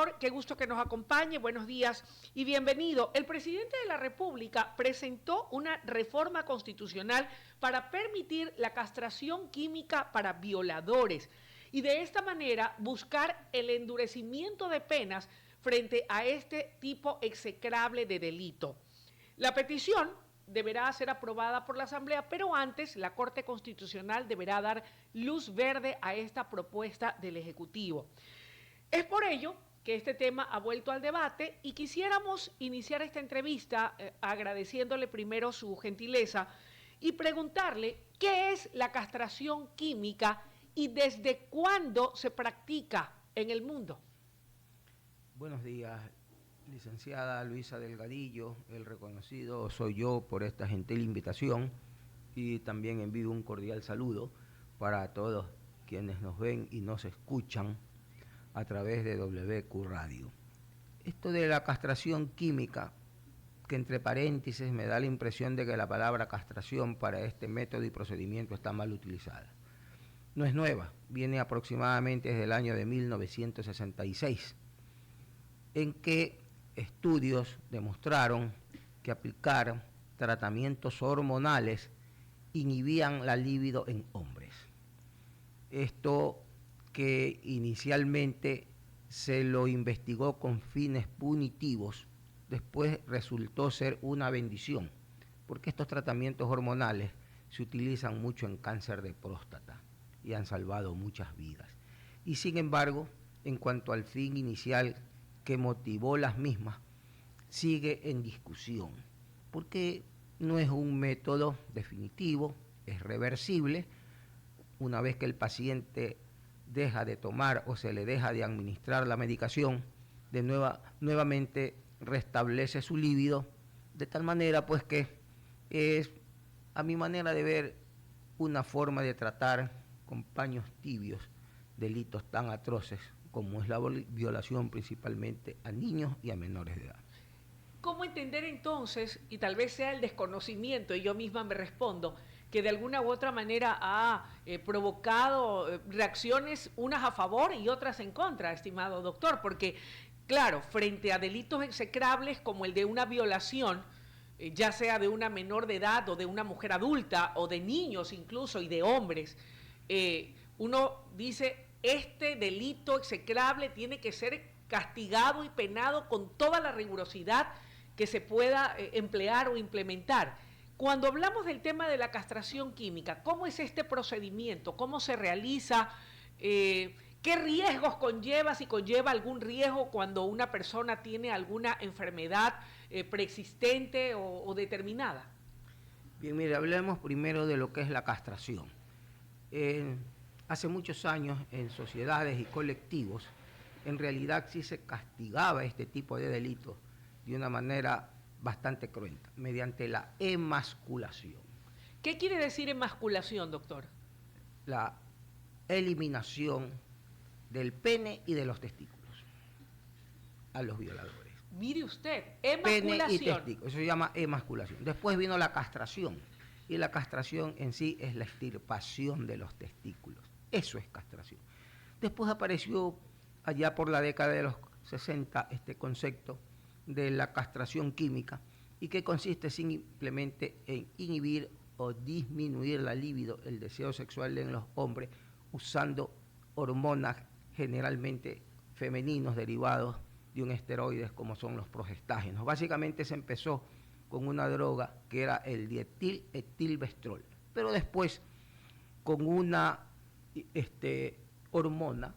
doctor, qué gusto que nos acompañe, buenos días y bienvenido. El presidente de la República presentó una reforma constitucional para permitir la castración química para violadores y de esta manera buscar el endurecimiento de penas frente a este tipo execrable de delito. La petición deberá ser aprobada por la Asamblea, pero antes la Corte Constitucional deberá dar luz verde a esta propuesta del Ejecutivo. Es por ello que este tema ha vuelto al debate y quisiéramos iniciar esta entrevista agradeciéndole primero su gentileza y preguntarle qué es la castración química y desde cuándo se practica en el mundo. Buenos días, licenciada Luisa Delgadillo, el reconocido soy yo por esta gentil invitación y también envío un cordial saludo para todos quienes nos ven y nos escuchan a través de WQ Radio. Esto de la castración química, que entre paréntesis me da la impresión de que la palabra castración para este método y procedimiento está mal utilizada. No es nueva, viene aproximadamente desde el año de 1966, en que estudios demostraron que aplicar tratamientos hormonales inhibían la libido en hombres. Esto que inicialmente se lo investigó con fines punitivos, después resultó ser una bendición, porque estos tratamientos hormonales se utilizan mucho en cáncer de próstata y han salvado muchas vidas. Y sin embargo, en cuanto al fin inicial que motivó las mismas, sigue en discusión, porque no es un método definitivo, es reversible. Una vez que el paciente deja de tomar o se le deja de administrar la medicación, nuevamente restablece su libido, de tal manera pues que es, a mi manera de ver, una forma de tratar con paños tibios delitos tan atroces como es la violación principalmente a niños y a menores de edad. ¿Cómo entender entonces, y tal vez sea el desconocimiento, y yo misma me respondo, que de alguna u otra manera ha provocado reacciones unas a favor y otras en contra, estimado doctor? Porque, claro, frente a delitos execrables como el de una violación, ya sea de una menor de edad o de una mujer adulta o de niños incluso y de hombres, uno dice, este delito execrable tiene que ser castigado y penado con toda la rigurosidad que se pueda emplear o implementar. Cuando hablamos del tema de la castración química, ¿cómo es este procedimiento? ¿Cómo se realiza? ¿Qué riesgos conlleva? Si conlleva algún riesgo cuando una persona tiene alguna enfermedad preexistente o determinada. Bien, mire, hablemos primero de lo que es la castración. Hace muchos años en sociedades y colectivos, en realidad sí se castigaba este tipo de delitos de una manera bastante cruenta, mediante la emasculación. ¿Qué quiere decir emasculación, doctor? La eliminación del pene y de los testículos a los violadores. Mire usted, emasculación. Pene y testículos, eso se llama emasculación. Después vino la castración, y la castración en sí es la extirpación de los testículos. Eso es castración. Después apareció allá por la década de los 60 este concepto de la castración química, y que consiste simplemente en inhibir o disminuir la libido, el deseo sexual en los hombres, usando hormonas generalmente femeninos derivados de un esteroides como son los progestágenos. Básicamente se empezó con una droga que era el dietil-etilvestrol, pero después con una hormona,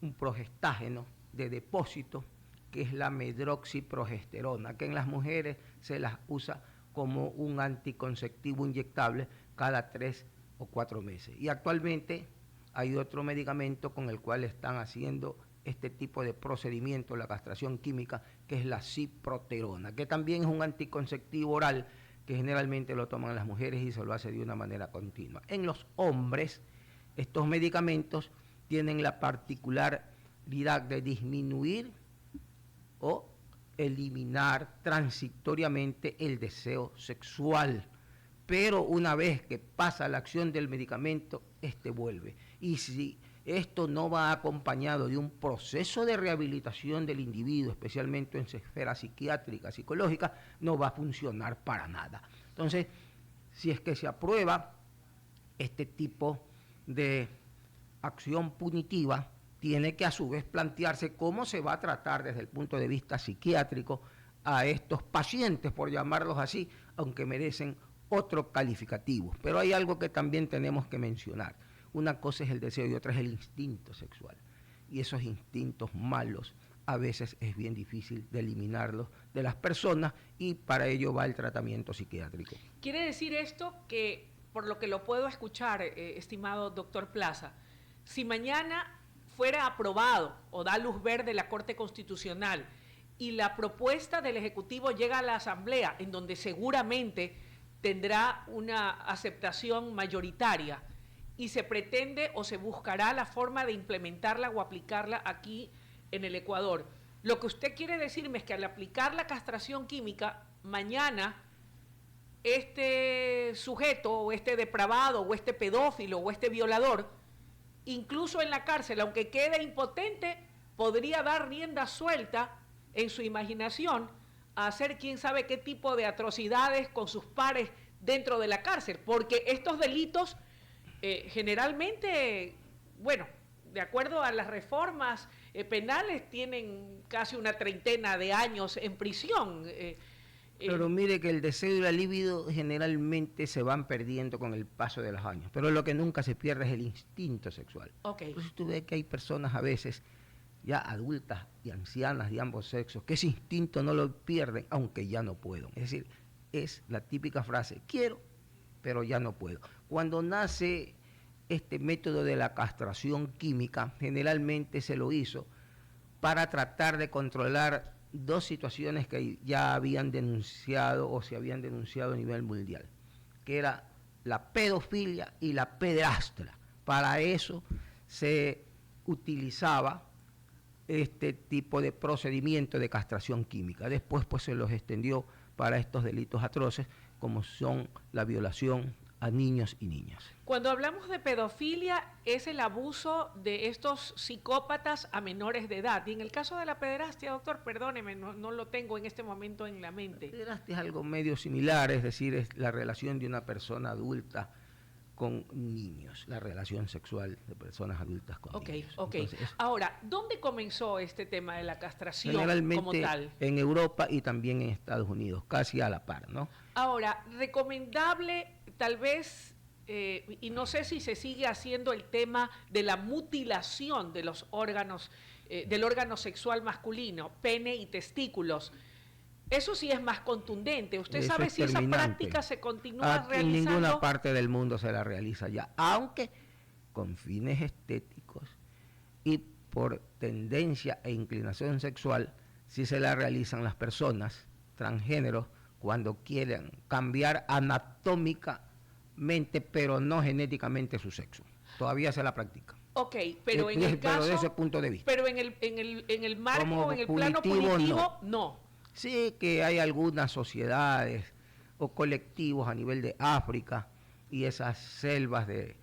un progestágeno de depósito, que es la medroxiprogesterona, que en las mujeres se las usa como un anticonceptivo inyectable cada 3 o 4 meses. Y actualmente hay otro medicamento con el cual están haciendo este tipo de procedimiento, la castración química, que es la ciproterona, que también es un anticonceptivo oral que generalmente lo toman las mujeres y se lo hace de una manera continua. En los hombres, estos medicamentos tienen la particularidad de disminuir o eliminar transitoriamente el deseo sexual, pero una vez que pasa la acción del medicamento, este vuelve. Y si esto no va acompañado de un proceso de rehabilitación del individuo, especialmente en su esfera psiquiátrica, psicológica, no va a funcionar para nada. Entonces, si es que se aprueba este tipo de acción punitiva, tiene que a su vez plantearse cómo se va a tratar desde el punto de vista psiquiátrico a estos pacientes, por llamarlos así, aunque merecen otro calificativo. Pero hay algo que también tenemos que mencionar. Una cosa es el deseo y otra es el instinto sexual. Y esos instintos malos a veces es bien difícil de eliminarlos de las personas y para ello va el tratamiento psiquiátrico. ¿Quiere decir esto que, por lo que lo puedo escuchar, estimado doctor Plaza, si mañana fuera aprobado o da luz verde la Corte Constitucional y la propuesta del Ejecutivo llega a la Asamblea, en donde seguramente tendrá una aceptación mayoritaria, y se pretende o se buscará la forma de implementarla o aplicarla aquí en el Ecuador? Lo que usted quiere decirme es que al aplicar la castración química, mañana este sujeto o este depravado o este pedófilo o este violador, incluso en la cárcel, aunque quede impotente, podría dar rienda suelta en su imaginación a hacer quién sabe qué tipo de atrocidades con sus pares dentro de la cárcel, porque estos delitos generalmente, bueno, de acuerdo a las reformas penales, tienen casi una treintena de años en prisión. Pero mire que el deseo y la libido generalmente se van perdiendo con el paso de los años, pero lo que nunca se pierde es el instinto sexual. Okay. Entonces tú ves que hay personas a veces ya adultas y ancianas de ambos sexos que ese instinto no lo pierden aunque ya no puedan. Es decir, es la típica frase, quiero, pero ya no puedo. Cuando nace este método de la castración química, generalmente se lo hizo para tratar de controlar dos situaciones que ya habían denunciado o se habían denunciado a nivel mundial, que era la pedofilia y la pederastia. Para eso se utilizaba este tipo de procedimiento de castración química. Después pues se los extendió para estos delitos atroces como son la violación a niños y niñas. Cuando hablamos de pedofilia es el abuso de estos psicópatas a menores de edad. Y en el caso de la pederastia, doctor, perdóneme, no lo tengo en este momento en la mente. La pederastia es algo medio similar, es decir, es la relación de una persona adulta con niños, la relación sexual de personas adultas con niños. Ok. Entonces, ahora, ¿dónde comenzó este tema de la castración generalmente como tal? En Europa y también en Estados Unidos, casi a la par, ¿no? Ahora, recomendable tal vez, y no sé si se sigue haciendo el tema de la mutilación de los órganos, del órgano sexual masculino, pene y testículos. Eso sí es más contundente. ¿Usted Eso sabe es si esa terminante. práctica se continúa Aquí realizando? en ninguna parte del mundo se la realiza ya, aunque con fines estéticos y por tendencia e inclinación sexual, sí se la realizan las personas transgéneros cuando quieren cambiar anatómicamente, pero no genéticamente su sexo. Todavía se la practica. Ok, pero en el caso... Pero de ese punto de vista. Pero en el marco, Como en el plano punitivo, punitivo, no. Sí que hay algunas sociedades o colectivos a nivel de África y esas selvas de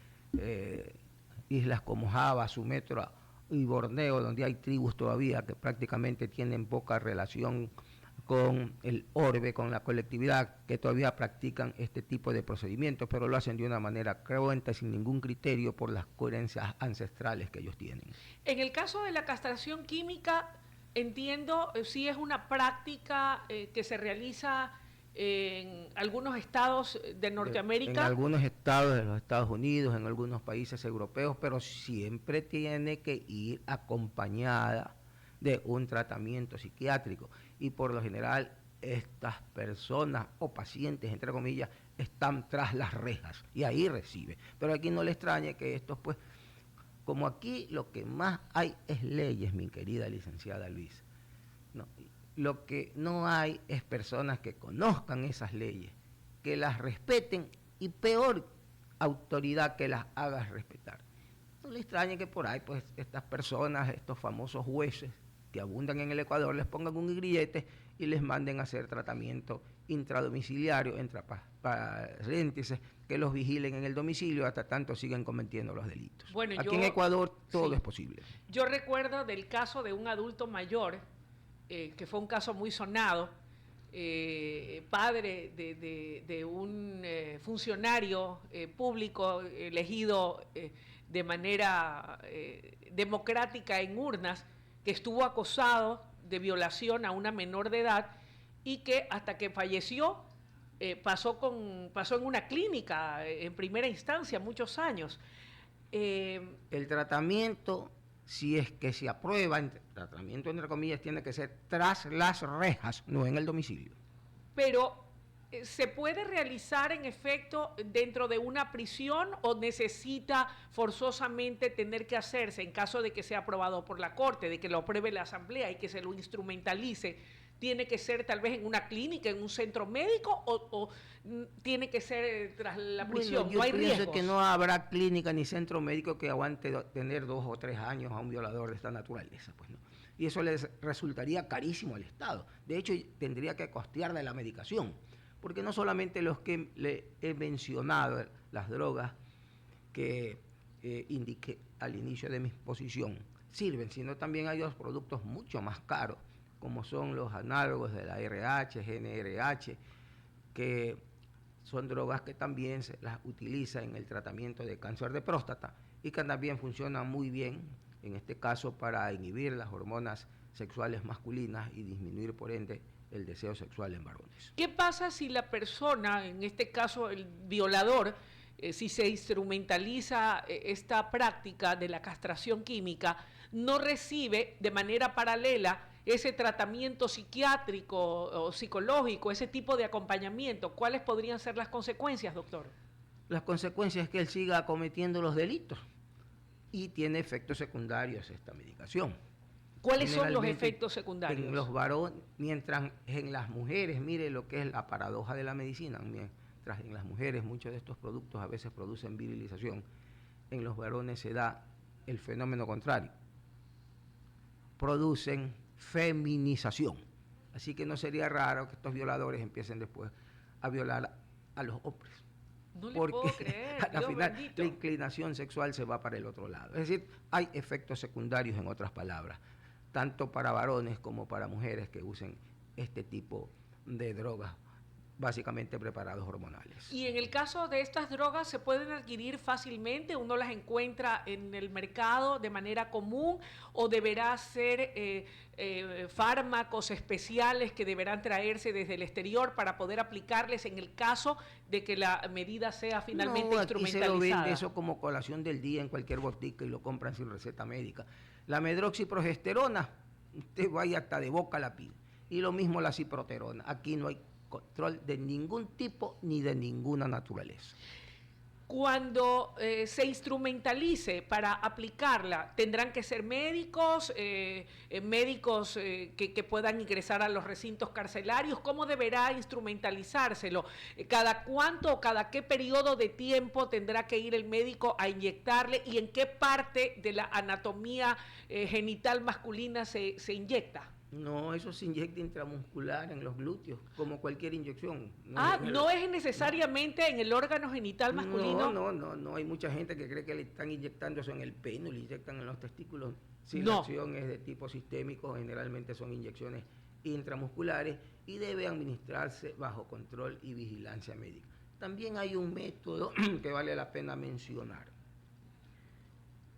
islas como Java, Sumatra y Borneo, donde hay tribus todavía que prácticamente tienen poca relación con el orbe, con la colectividad, que todavía practican este tipo de procedimientos, pero lo hacen de una manera cruenta, sin ningún criterio por las coherencias ancestrales que ellos tienen. En el caso de la castración química, entiendo, sí es una práctica que se realiza en algunos estados de Norteamérica. En algunos estados de los Estados Unidos, en algunos países europeos, pero siempre tiene que ir acompañada de un tratamiento psiquiátrico. Y por lo general, estas personas o pacientes, entre comillas, están tras las rejas y ahí recibe. Pero aquí no le extrañe que estos, pues, como aquí lo que más hay es leyes, mi querida licenciada Luisa. No, lo que no hay es personas que conozcan esas leyes, que las respeten y peor, autoridad que las haga respetar. No le extrañe que por ahí, pues, estas personas, estos famosos jueces que abundan en el Ecuador, les pongan un grillete y les manden a hacer tratamiento intradomiciliario, entre paréntesis, que los vigilen en el domicilio hasta tanto siguen cometiendo los delitos. Bueno, aquí en Ecuador todo sí, es posible. Yo recuerdo del caso de un adulto mayor, que fue un caso muy sonado, padre de un funcionario público elegido de manera democrática en urnas, que estuvo acosado de violación a una menor de edad y que hasta que falleció pasó en una clínica en primera instancia muchos años. El tratamiento, si es que se aprueba, tratamiento entre comillas, tiene que ser tras las rejas, no en el domicilio. Pero ¿se puede realizar en efecto dentro de una prisión o necesita forzosamente tener que hacerse en caso de que sea aprobado por la Corte, de que lo apruebe la Asamblea y que se lo instrumentalice? ¿Tiene que ser tal vez en una clínica, en un centro médico o tiene que ser tras la prisión? Bueno, yo pienso que no habrá clínica ni centro médico que aguante tener 2 o 3 años a un violador de esta naturaleza, pues no. Y eso les resultaría carísimo al Estado. De hecho, tendría que costearle la medicación, porque no solamente los que le he mencionado, las drogas que indiqué al inicio de mi exposición, sirven, sino también hay otros productos mucho más caros, como son los análogos de la RH, GnRH, que son drogas que también se las utiliza en el tratamiento de cáncer de próstata y que también funcionan muy bien, en este caso para inhibir las hormonas sexuales masculinas y disminuir por ende el deseo sexual en varones. ¿Qué pasa si la persona, en este caso el violador, si se instrumentaliza esta práctica de la castración química, no recibe de manera paralela ese tratamiento psiquiátrico o psicológico, ese tipo de acompañamiento? ¿Cuáles podrían ser las consecuencias, doctor? Las consecuencias es que él siga cometiendo los delitos y tiene efectos secundarios esta medicación. ¿Cuáles son los efectos secundarios? En los varones, mientras en las mujeres, mire lo que es la paradoja de la medicina, mientras en las mujeres muchos de estos productos a veces producen virilización, en los varones se da el fenómeno contrario. Producen feminización. Así que no sería raro que estos violadores empiecen después a violar a los hombres. No le puedo creer, al final la inclinación sexual se va para el otro lado. Es decir, hay efectos secundarios, en otras palabras, tanto para varones como para mujeres que usen este tipo de drogas, básicamente preparados hormonales. Y en el caso de estas drogas, ¿se pueden adquirir fácilmente? ¿Uno las encuentra en el mercado de manera común o deberá ser fármacos especiales que deberán traerse desde el exterior para poder aplicarles en el caso de que la medida sea finalmente instrumentalizada? Aquí se lo vende eso como colación del día en cualquier botica y lo compran sin receta médica. La medroxiprogesterona, usted vaya hasta de boca la pide. Y lo mismo la ciproterona. Aquí no hay control de ningún tipo ni de ninguna naturaleza. Cuando se instrumentalice para aplicarla, ¿tendrán que ser médicos, que puedan ingresar a los recintos carcelarios? ¿Cómo deberá instrumentalizárselo? ¿Cada cuánto o cada qué periodo de tiempo tendrá que ir el médico a inyectarle? ¿Y en qué parte de la anatomía genital masculina se inyecta? No, eso se inyecta intramuscular en los glúteos, como cualquier inyección. No es necesariamente en el órgano genital masculino. No, hay mucha gente que cree que le están inyectando eso en el pene, le inyectan en los testículos. Si la acción es de tipo sistémico, generalmente son inyecciones intramusculares y debe administrarse bajo control y vigilancia médica. También hay un método que vale la pena mencionar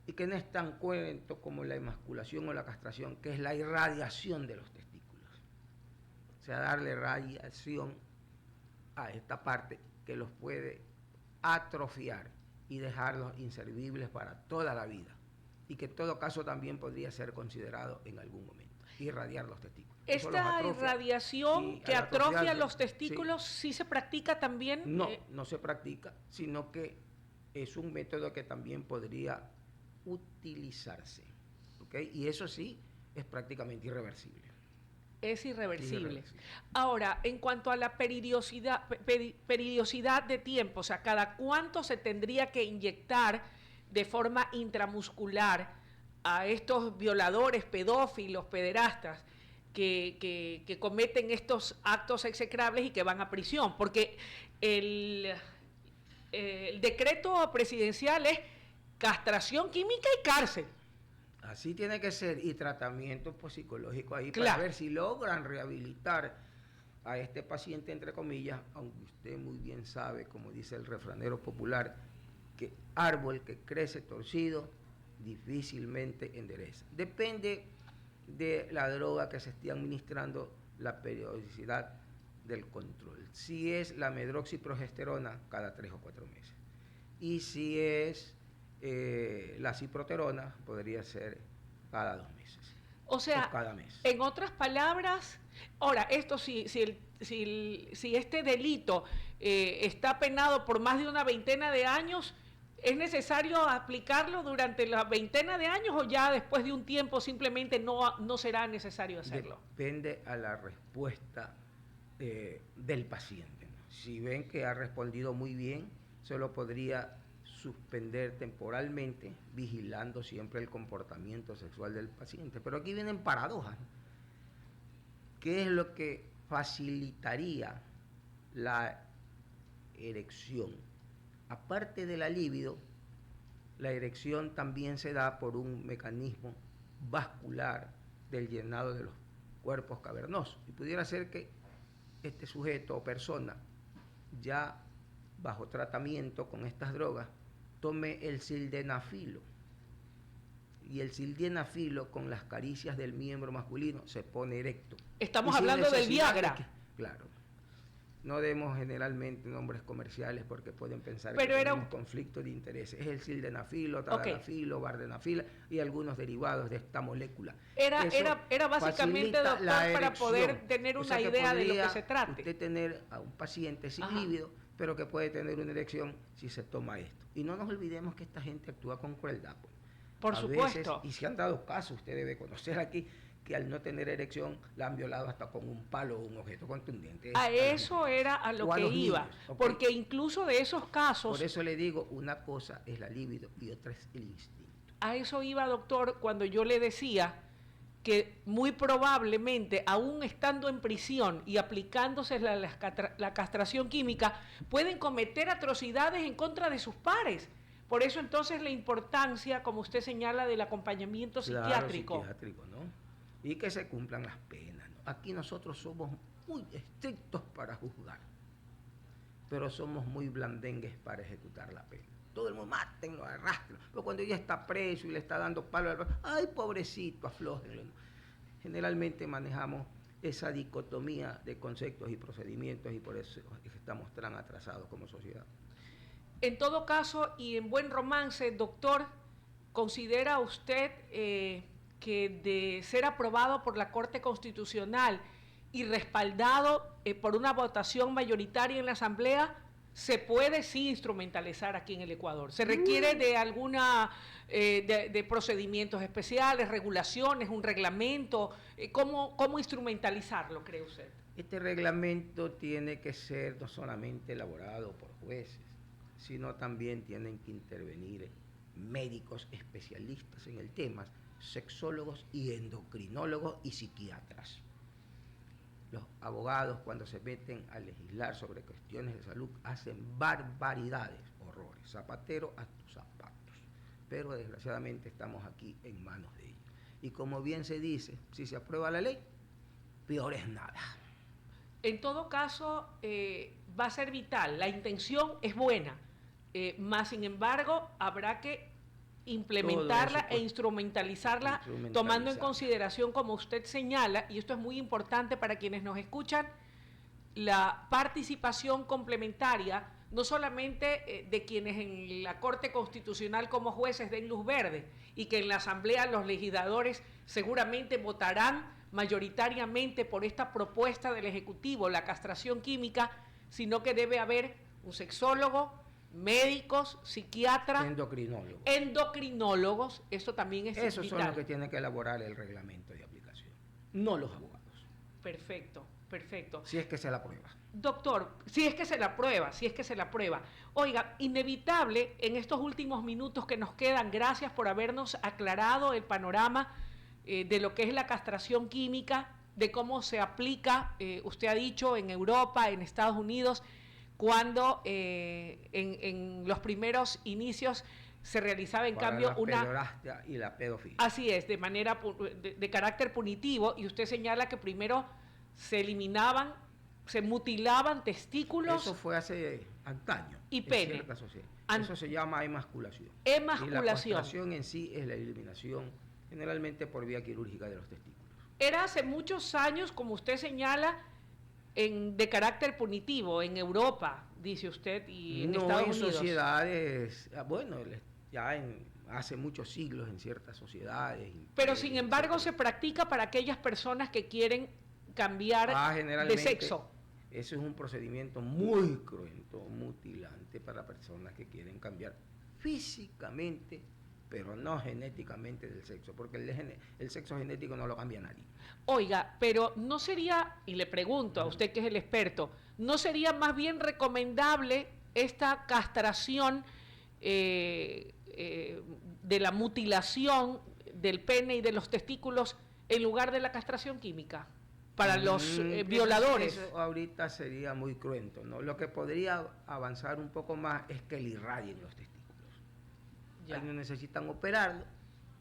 y que no es tan cuento como la emasculación o la castración, que es la irradiación de los testículos. O sea, darle radiación a esta parte que los puede atrofiar y dejarlos inservibles para toda la vida. Y que en todo caso también podría ser considerado en algún momento, irradiar los testículos. ¿Esta irradiación que atrofia los testículos sí se practica también? No se practica, sino que es un método que también podría utilizarse, ¿okay? Y eso sí es prácticamente irreversible. Es irreversible. Ahora, en cuanto a la periodicidad de tiempo, o sea, ¿cada cuánto se tendría que inyectar de forma intramuscular a estos violadores, pedófilos, pederastas? que cometen estos actos execrables y que van a prisión, porque el decreto presidencial es castración química y cárcel. Así tiene que ser, y tratamiento psicológico ahí, claro, para ver si logran rehabilitar a este paciente, entre comillas, aunque usted muy bien sabe, como dice el refranero popular, que árbol que crece torcido difícilmente endereza. Depende de la droga que se esté administrando, la periodicidad del control. Si es la medroxiprogesterona, cada 3 o 4 meses. Y si es la ciproterona, podría ser cada 2 meses. O sea, cada mes. En otras palabras, ahora, esto si este delito está penado por más de una veintena de años, ¿es necesario aplicarlo durante la veintena de años o ya después de un tiempo simplemente no será necesario hacerlo? Depende a la respuesta del paciente, ¿no? Si ven que ha respondido muy bien, se lo podría suspender temporalmente, vigilando siempre el comportamiento sexual del paciente. Pero aquí vienen paradojas, ¿no? ¿Qué es lo que facilitaría la erección? Aparte de la libido, la erección también se da por un mecanismo vascular del llenado de los cuerpos cavernosos. Y pudiera ser que este sujeto o persona, ya bajo tratamiento con estas drogas, tome el sildenafilo. Y el sildenafilo, con las caricias del miembro masculino, se pone erecto. Estamos hablando del Viagra. Claro. No demos generalmente nombres comerciales porque pueden pensar que tenemos conflicto de intereses. Es el sildenafilo, tadalafilo, vardenafilo y algunos derivados de esta molécula. Era básicamente, doctor, para poder tener una idea de lo que se trate. Usted tener a un paciente sin líbido, pero que puede tener una erección si se toma esto. Y no nos olvidemos que esta gente actúa con crueldad. Por supuesto. Veces, y se han dado casos, usted debe conocer aquí, que al no tener erección la han violado hasta con un palo o un objeto contundente. A eso era a lo que iba, okay. Porque incluso de esos casos... Por eso le digo, una cosa es la libido y otra es el instinto. A eso iba, doctor, cuando yo le decía que muy probablemente, aún estando en prisión y aplicándose la castración química, pueden cometer atrocidades en contra de sus pares. Por eso entonces la importancia, como usted señala, del acompañamiento psiquiátrico. Psiquiátrico, ¿no? Y que se cumplan las penas, ¿no? Aquí nosotros somos muy estrictos para juzgar, pero somos muy blandengues para ejecutar la pena. Todo el mundo, mátenlo, arrástrenlo. Pero cuando ya está preso y le está dando palo al... ¡Ay, pobrecito, aflójenlo! Generalmente manejamos esa dicotomía de conceptos y procedimientos y por eso estamos tan atrasados como sociedad. En todo caso, y en buen romance, doctor, ¿considera usted que de ser aprobado por la Corte Constitucional y respaldado por una votación mayoritaria en la Asamblea, se puede sí instrumentalizar aquí en el Ecuador? ¿Se requiere de alguna de procedimientos especiales, regulaciones, un reglamento? ¿Cómo instrumentalizarlo, cree usted? Este reglamento tiene que ser no solamente elaborado por jueces, sino también tienen que intervenir médicos especialistas en el tema, sexólogos y endocrinólogos y psiquiatras. Los abogados, cuando se meten a legislar sobre cuestiones de salud, hacen barbaridades, horrores, zapatero a tus zapatos. Pero desgraciadamente estamos aquí en manos de ellos. Y como bien se dice, si se aprueba la ley, peor es nada. En todo caso, va a ser vital, la intención es buena, más sin embargo, habrá que implementarla e instrumentalizarla, tomando en consideración, como usted señala, y esto es muy importante para quienes nos escuchan, la participación complementaria, no solamente de quienes en la Corte Constitucional como jueces den luz verde, y que en la Asamblea los legisladores seguramente votarán mayoritariamente por esta propuesta del Ejecutivo, la castración química, sino que debe haber un sexólogo, médicos, psiquiatras, endocrinólogos, esto también es Esos vital. Son los que tienen que elaborar el reglamento de aplicación, no los abogados. Perfecto, perfecto. Si es que se la aprueba. Doctor, si es que se la aprueba. Oiga, inevitable en estos últimos minutos que nos quedan, gracias por habernos aclarado el panorama de lo que es la castración química, de cómo se aplica, usted ha dicho, en Europa, en Estados Unidos, cuando en los primeros inicios se realizaba en para cambio la una... pederastia y la pedofilia. Así es, de manera de carácter punitivo, y usted señala que primero se eliminaban, se mutilaban testículos. Eso fue hace antaños. Y pene. Eso se llama emasculación. Emasculación. Y la castración en sí es la eliminación, generalmente por vía quirúrgica de los testículos. Era hace muchos años, como usted señala, de carácter punitivo, en Europa, dice usted, y en Estados Unidos. No, en sociedades, bueno, ya hace muchos siglos en ciertas sociedades. Pero sin embargo se practica para aquellas personas que quieren cambiar de sexo. Eso es un procedimiento muy cruento, mutilante para personas que quieren cambiar físicamente, pero no genéticamente del sexo, porque el sexo genético no lo cambia nadie. Oiga, pero no sería, y le pregunto a usted que es el experto, ¿no sería más bien recomendable esta castración de la mutilación del pene y de los testículos en lugar de la castración química para los violadores? Eso ahorita sería muy cruento, ¿no? Lo que podría avanzar un poco más es que le irradien los testículos. Ya no necesitan operarlo,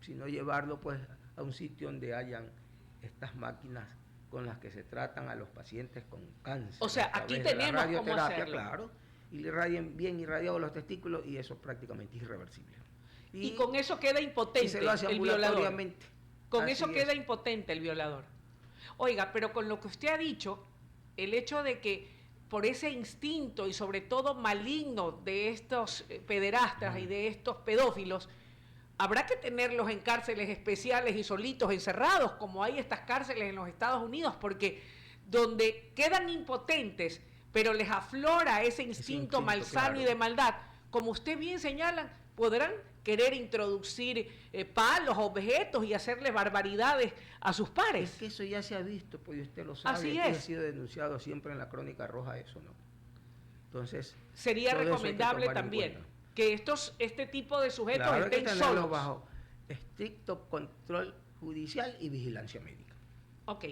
sino llevarlo pues a un sitio donde hayan estas máquinas con las que se tratan a los pacientes con cáncer. O sea, aquí tenemos cómo hacerlo. Claro, y le irradian bien irradiados los testículos y eso prácticamente es irreversible. Y con eso queda impotente se lo hace el violador. Con eso queda impotente el violador. Oiga, pero con lo que usted ha dicho, el hecho de que por ese instinto y sobre todo maligno de estos pederastas y de estos pedófilos, habrá que tenerlos en cárceles especiales y solitos, encerrados, como hay estas cárceles en los Estados Unidos, porque donde quedan impotentes, pero les aflora ese instinto malsano, claro, y de maldad, como usted bien señala, podrán querer introducir palos, objetos y hacerle barbaridades a sus pares. Es que eso ya se ha visto, pues usted lo sabe. Así ha es. sido denunciado siempre en la Crónica Roja eso, ¿no? Entonces, sería recomendable también que este tipo de sujetos estén solos bajo estricto control judicial y vigilancia médica. Ok.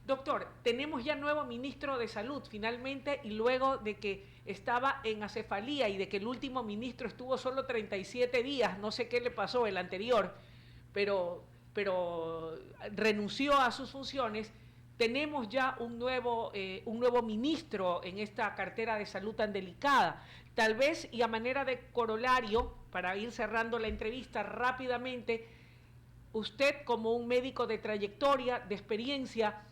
Doctor, tenemos ya nuevo ministro de Salud finalmente, y luego de que estaba en acefalía y de que el último ministro estuvo solo 37 días, no sé qué le pasó el anterior, pero renunció a sus funciones, tenemos ya un nuevo ministro en esta cartera de salud tan delicada. Tal vez, y a manera de corolario, para ir cerrando la entrevista rápidamente, usted como un médico de trayectoria, de experiencia,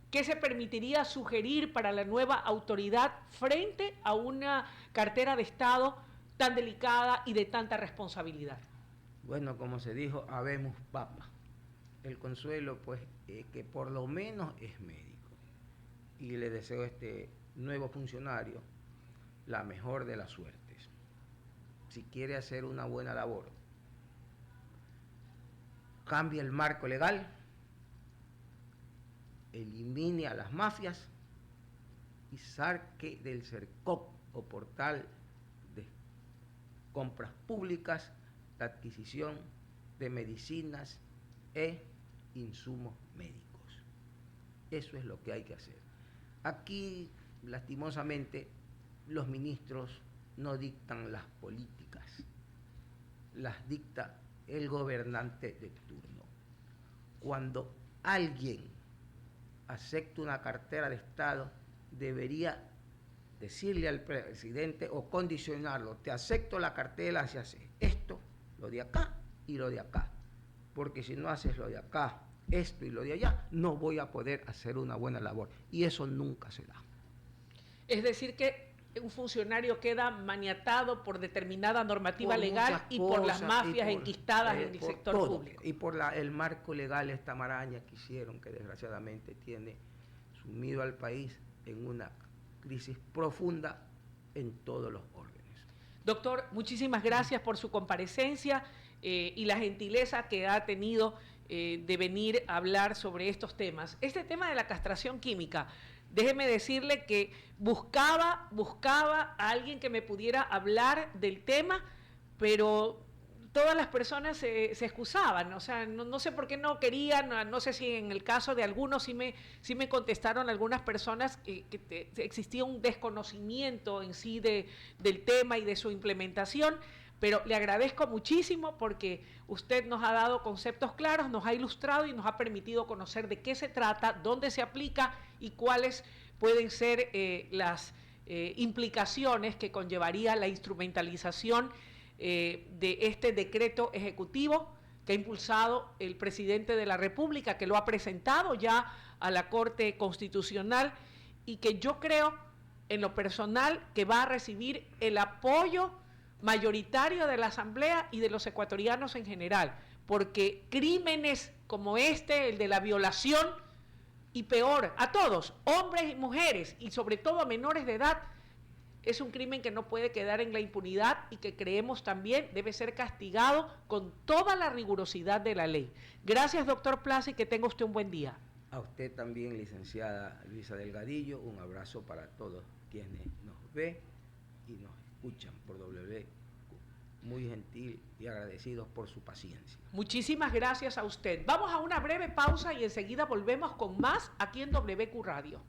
¿qué se permitiría sugerir para la nueva autoridad frente a una cartera de Estado tan delicada y de tanta responsabilidad? Bueno, como se dijo, habemos papa. El consuelo, pues, que por lo menos es médico. Y le deseo a este nuevo funcionario la mejor de las suertes. Si quiere hacer una buena labor, cambie el marco legal, elimine a las mafias y saque del CERCOP o portal de compras públicas la adquisición de medicinas e insumos médicos. Eso es lo que hay que hacer. Aquí, lastimosamente, los ministros no dictan las políticas, las dicta el gobernante de turno. Cuando alguien acepta una cartera de Estado, debería decirle al presidente o condicionarlo: te acepto la cartera si haces esto, lo de acá y lo de acá, porque si no haces lo de acá, esto y lo de allá, no voy a poder hacer una buena labor, y eso nunca se da. Es decir que un funcionario queda maniatado por determinada normativa legal y por las mafias enquistadas en el sector público. Y por el marco legal, esta maraña que hicieron, que desgraciadamente tiene sumido al país en una crisis profunda en todos los órdenes. Doctor, muchísimas gracias por su comparecencia y la gentileza que ha tenido de venir a hablar sobre estos temas. Este tema de la castración química, déjeme decirle que buscaba a alguien que me pudiera hablar del tema, pero todas las personas se excusaban, o sea, no sé por qué no querían, no sé si en el caso de algunos sí me contestaron algunas personas que existía un desconocimiento en sí del tema y de su implementación, pero le agradezco muchísimo porque usted nos ha dado conceptos claros, nos ha ilustrado y nos ha permitido conocer de qué se trata, dónde se aplica y cuáles pueden ser las implicaciones que conllevaría la instrumentalización de este decreto ejecutivo que ha impulsado el presidente de la República, que lo ha presentado ya a la Corte Constitucional y que yo creo en lo personal que va a recibir el apoyo mayoritario de la Asamblea y de los ecuatorianos en general, porque crímenes como este, el de la violación, y peor, a todos, hombres y mujeres, y sobre todo a menores de edad, es un crimen que no puede quedar en la impunidad y que creemos también debe ser castigado con toda la rigurosidad de la ley. Gracias, doctor Plaza, y que tenga usted un buen día. A usted también, licenciada Luisa Delgadillo, un abrazo para todos quienes nos ven y nos escuchan por W. Muy gentil y agradecidos por su paciencia. Muchísimas gracias a usted. Vamos a una breve pausa y enseguida volvemos con más aquí en WQ Radio.